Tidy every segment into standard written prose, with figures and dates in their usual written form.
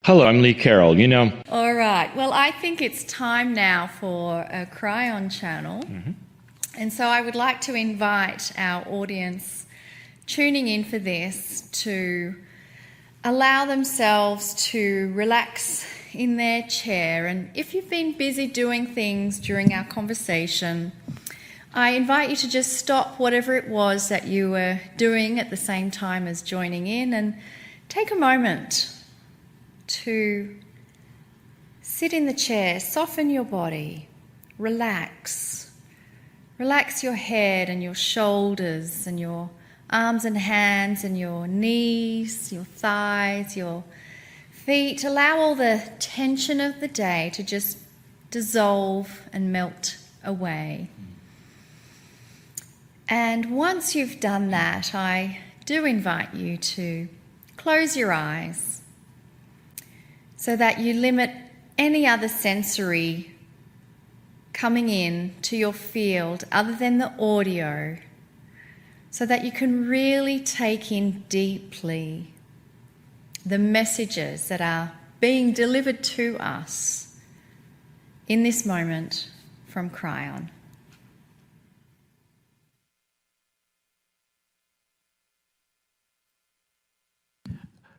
Hello, I'm Lee Carroll. All right. Well, I think it's time now for a Kryon channel. And so I would like to invite our audience tuning in for this to allow themselves to relax in their chair. And if you've been busy doing things during our conversation, I invite you to just stop whatever it was that you were doing at the same time as joining in and take a moment to sit in the chair, soften your body, relax. Relax your head and your shoulders and your arms and hands and your knees, your thighs, your feet. Allow all the tension of the day to just dissolve and melt away. And once you've done that, I do invite you to close your eyes so that you limit any other sensory coming in to your field other than the audio, so that you can really take in deeply the messages that are being delivered to us in this moment from Kryon.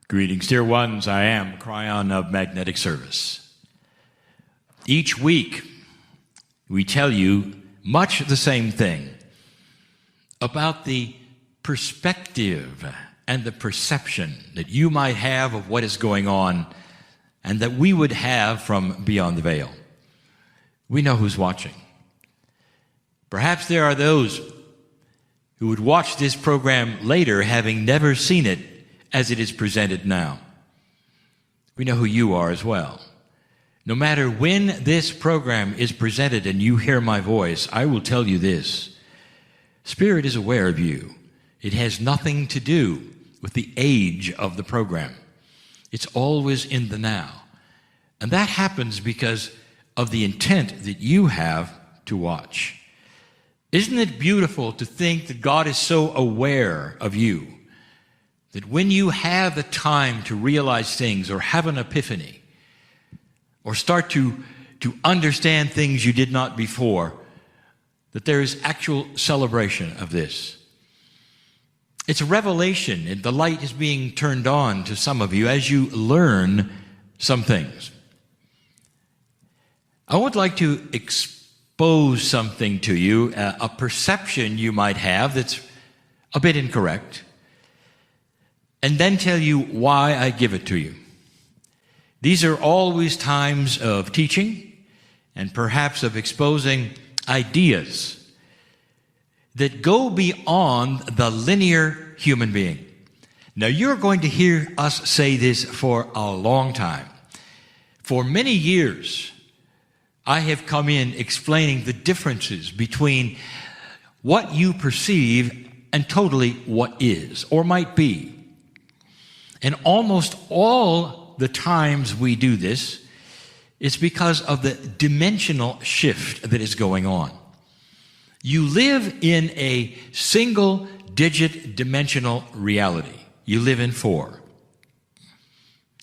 Greetings, dear ones. I am Kryon of Magnetic Service. Each week, we tell you much the same thing about the perspective and the perception that you might have of what is going on and that we would have from beyond the veil. We know who's watching. Perhaps there are those who would watch this program later having never seen it as it is presented now. We know who you are as well. No matter when this program is presented and you hear my voice, I will tell you this. Spirit is aware of you. It has nothing to do with the age of the program. It's always in the now. And that happens because of the intent that you have to watch. Isn't it beautiful to think that God is so aware of you that when you have the time to realize things or have an epiphany or start to understand things you did not before, that there is actual celebration of this? It's a revelation, and the light is being turned on to some of you as you learn some things. I would like to expose something to you, a perception you might have that's a bit incorrect, and then tell you why I give it to you. These are always times of teaching and perhaps of exposing ideas that go beyond the linear human being. Now, you're going to hear us say this for a long time. For many years, I have come in explaining the differences between what you perceive and totally what is or might be. And almost all the times we do this, it's because of the dimensional shift that is going on. You live in a single-digit dimensional reality. You live in 4.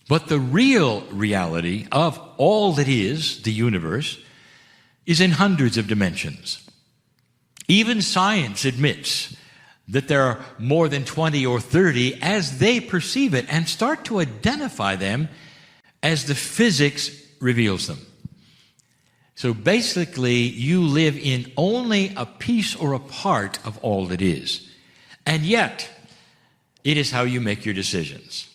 But the real reality of all that is, the universe, is in hundreds of dimensions. Even science admits that there are more than 20 or 30 as they perceive it and start to identify them as the physics reveals them. So basically, you live in only a piece or a part of all that is. And yet, it is how you make your decisions.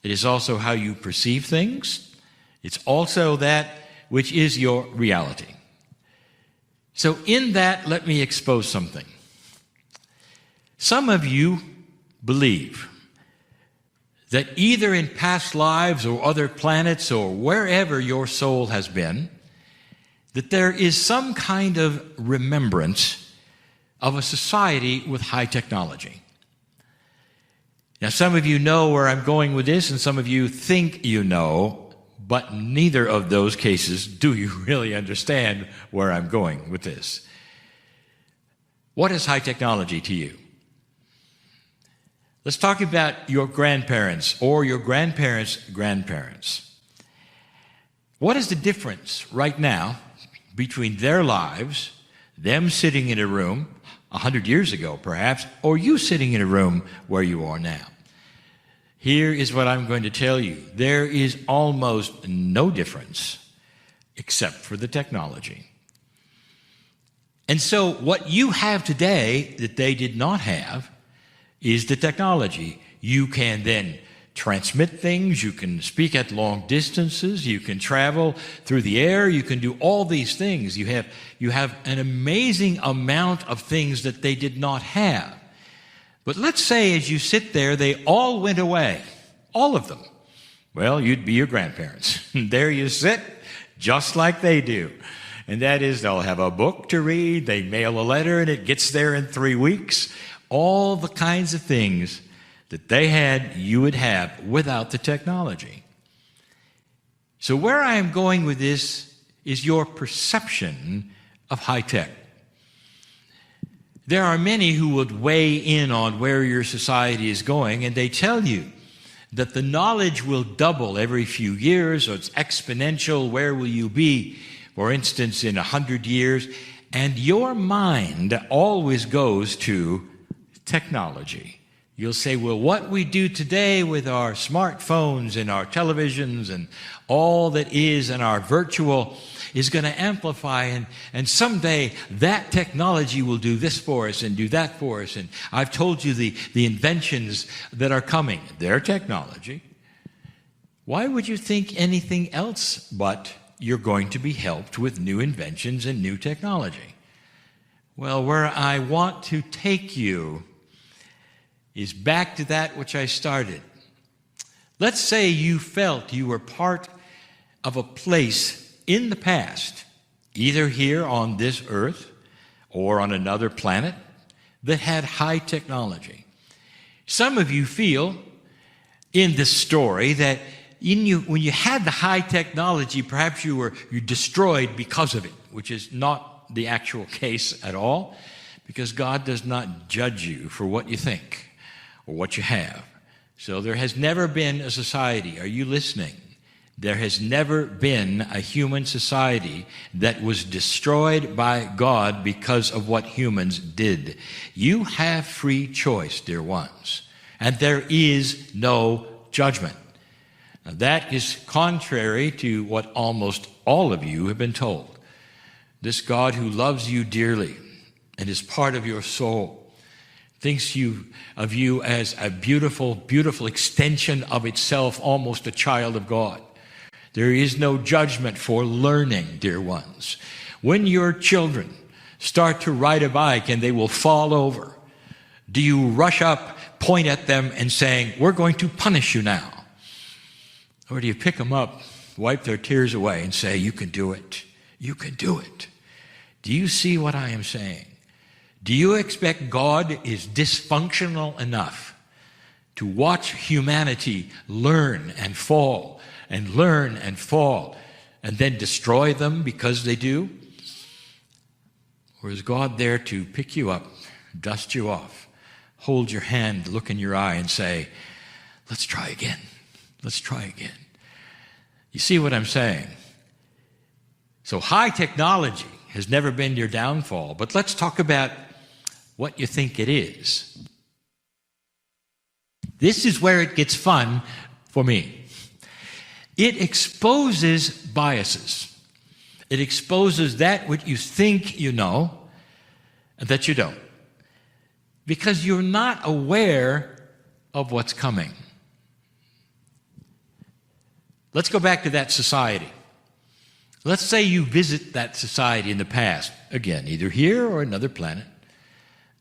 It is also how you perceive things. It's also that which is your reality. So in that, let me expose something. Some of you believe that either in past lives or other planets or wherever your soul has been, that there is some kind of remembrance of a society with high technology. Now, some of you know where I'm going with this, and some of you think you know, but neither of those cases do you really understand where I'm going with this. What is high technology to you? Let's talk about your grandparents or your grandparents' grandparents. What is the difference right now between their lives, them sitting in a room 100 years ago perhaps, or you sitting in a room where you are now? Here is what I'm going to tell you. There is almost no difference except for the technology. And so what you have today that they did not have is the technology. You can then transmit things, you can speak at long distances, you can travel through the air, you can do all these things. You have an amazing amount of things that they did not have. But let's say as you sit there, they all went away, all of them. Well, you'd be your grandparents. There you sit, just like they do. And that is, they'll have a book to read, they mail a letter, and it gets there in 3 weeks. All the kinds of things that they had, you would have without the technology. So where I am going with this is your perception of high tech. There are many who would weigh in on where your society is going, and they tell you that the knowledge will double every few years, or it's exponential. Where will you be, for instance, in 100 years? And your mind always goes to technology. You'll say, well, what we do today with our smartphones and our televisions and all that is in our virtual is going to amplify, and someday that technology will do this for us and do that for us. And I've told you the inventions that are coming. They're technology. Why would you think anything else but you're going to be helped with new inventions and new technology? Well, where I want to take you is back to that which I started. Let's say you felt you were part of a place in the past, either here on this earth or on another planet, that had high technology. Some of you feel in this story that when you had the high technology, perhaps you destroyed because of it, which is not the actual case at all, because God does not judge you for what you think or what you have. So there has never been a society, are you listening? There has never been a human society that was destroyed by God because of what humans did. You have free choice, dear ones, and there is no judgment. Now, that is contrary to what almost all of you have been told. This God who loves you dearly and is part of your soul thinks of you as a beautiful, beautiful extension of itself, almost a child of God. There is no judgment for learning, dear ones. When your children start to ride a bike and they will fall over, do you rush up, point at them and saying, we're going to punish you now? Or do you pick them up, wipe their tears away and say, you can do it. You can do it. Do you see what I am saying? Do you expect God is dysfunctional enough to watch humanity learn and fall and learn and fall and then destroy them because they do? Or is God there to pick you up, dust you off, hold your hand, look in your eye and say, let's try again. Let's try again. You see what I'm saying? So high technology has never been your downfall, but let's talk about what you think it is. This is where it gets fun for me. It exposes biases. It exposes that which you think you know and that you don't, because you're not aware of what's coming. Let's go back to that society. Let's say you visit that society in the past, again, either here or another planet,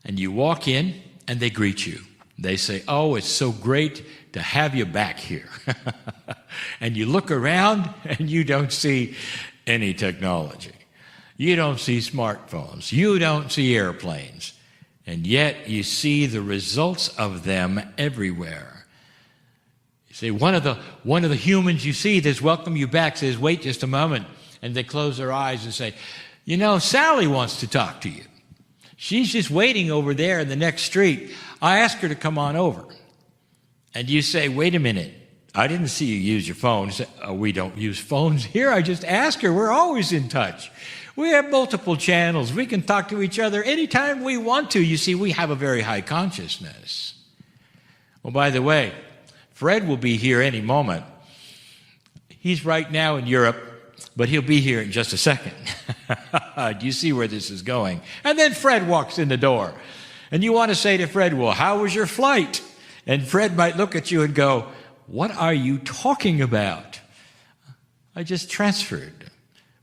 and you walk in and they greet you. They say, oh, it's so great to have you back here. And you look around and you don't see any technology. You don't see smartphones. You don't see airplanes. And yet you see the results of them everywhere. You see, one of the humans you see that's welcome you back says, wait just a moment. And they close their eyes and say, you know, Sally wants to talk to you. She's just waiting over there in the next street. I asked her to come on over. And you say, wait a minute. I didn't see you use your phone. She said, oh, we don't use phones here. I just ask her. We're always in touch. We have multiple channels. We can talk to each other anytime we want to. You see, we have a very high consciousness. Well, by the way, Fred will be here any moment. He's right now in Europe, but he'll be here in just a second. Do you see where this is going? And then Fred walks in the door. And you want to say to Fred, well, how was your flight? And Fred might look at you and go, what are you talking about? I just transferred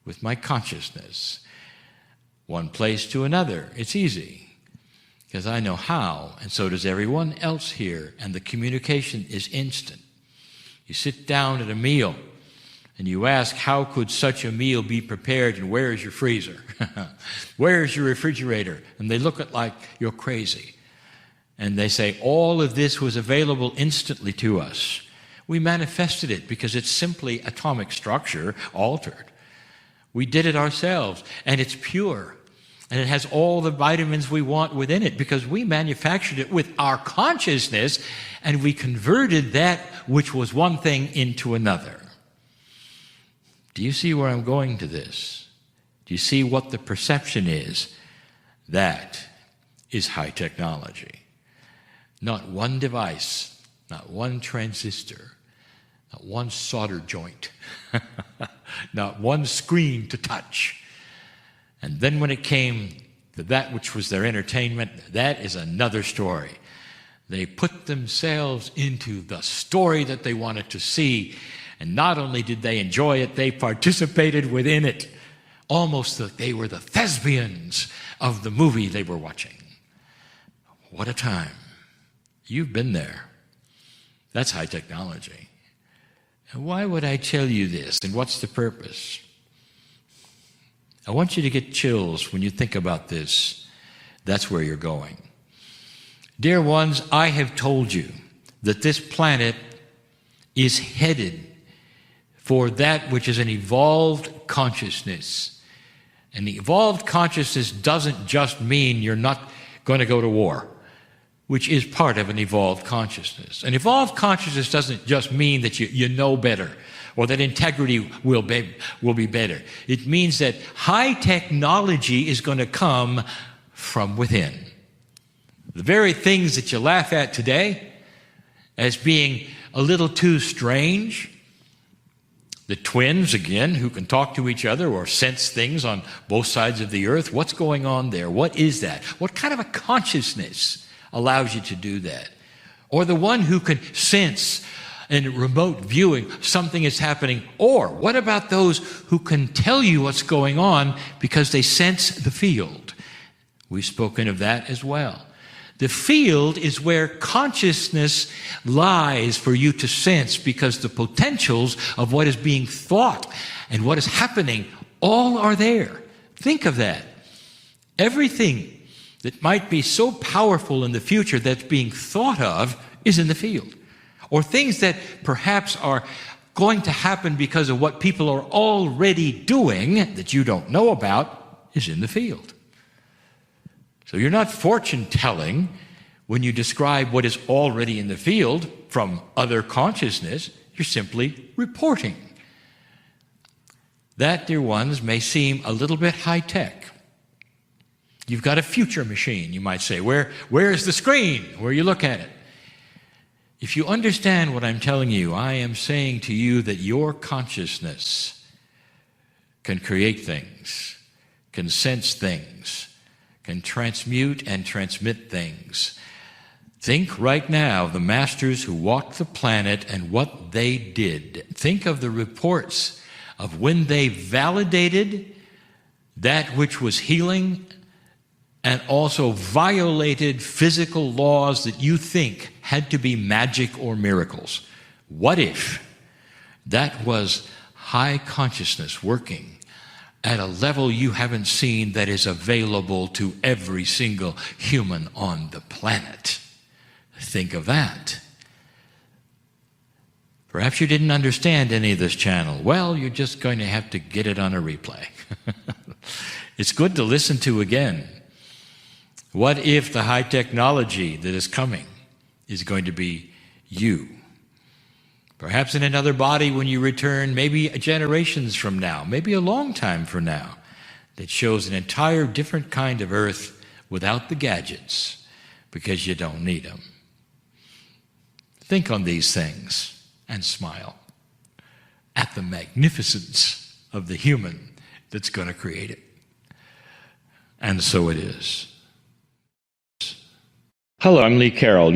with my consciousness one place to another. It's easy because I know how, and so does everyone else here, and the communication is instant. You sit down at a meal and you ask, how could such a meal be prepared, and where is your freezer? Where is your refrigerator? And they look at like you're crazy. And they say, all of this was available instantly to us. We manifested it because it's simply atomic structure altered. We did it ourselves, and it's pure. And it has all the vitamins we want within it because we manufactured it with our consciousness, and we converted that which was one thing into another. Do you see where I'm going to this? Do you see what the perception is? That is high technology. Not one device, not one transistor, not one solder joint, not one screen to touch. And then when it came to that which was their entertainment, that is another story. They put themselves into the story that they wanted to see, and not only did they enjoy it, they participated within it. Almost that they were the thespians of the movie they were watching. What a time. You've been there. That's high technology. And why would I tell you this, and what's the purpose? I want you to get chills when you think about this. That's where you're going. Dear ones, I have told you that this planet is headed for that which is an evolved consciousness. And the evolved consciousness doesn't just mean you're not going to go to war, which is part of an evolved consciousness. An evolved consciousness doesn't just mean that you know better or that integrity will be better. It means that high technology is going to come from within. The very things that you laugh at today as being a little too strange, the twins, again, who can talk to each other or sense things on both sides of the earth, what's going on there? What is that? What kind of a consciousness allows you to do that? Or the one who can sense in remote viewing something is happening. Or what about those who can tell you what's going on because they sense the field? We've spoken of that as well. The field is where consciousness lies for you to sense, because the potentials of what is being thought and what is happening all are there. Think of that. Everything that might be so powerful in the future that's being thought of is in the field. Or things that perhaps are going to happen because of what people are already doing that you don't know about is in the field. So you're not fortune-telling when you describe what is already in the field from other consciousness. You're simply reporting. That, dear ones, may seem a little bit high-tech. You've got a future machine, you might say. Where is the screen where you look at it? If you understand what I'm telling you, I am saying to you that your consciousness can create things, can sense things, can transmute and transmit things. Think right now of the masters who walked the planet and what they did. Think of the reports of when they validated that which was healing and also violated physical laws that you think had to be magic or miracles. What if that was high consciousness working at a level you haven't seen that is available to every single human on the planet? Think of that. Perhaps you didn't understand any of this channel. Well, you're just going to have to get it on a replay. It's good to listen to again. What if the high technology that is coming is going to be you? Perhaps in another body when you return, maybe generations from now, maybe a long time from now, that shows an entire different kind of earth without the gadgets because you don't need them. Think on these things and smile at the magnificence of the human that's going to create it. And so it is. Hello, I'm Lee Carroll.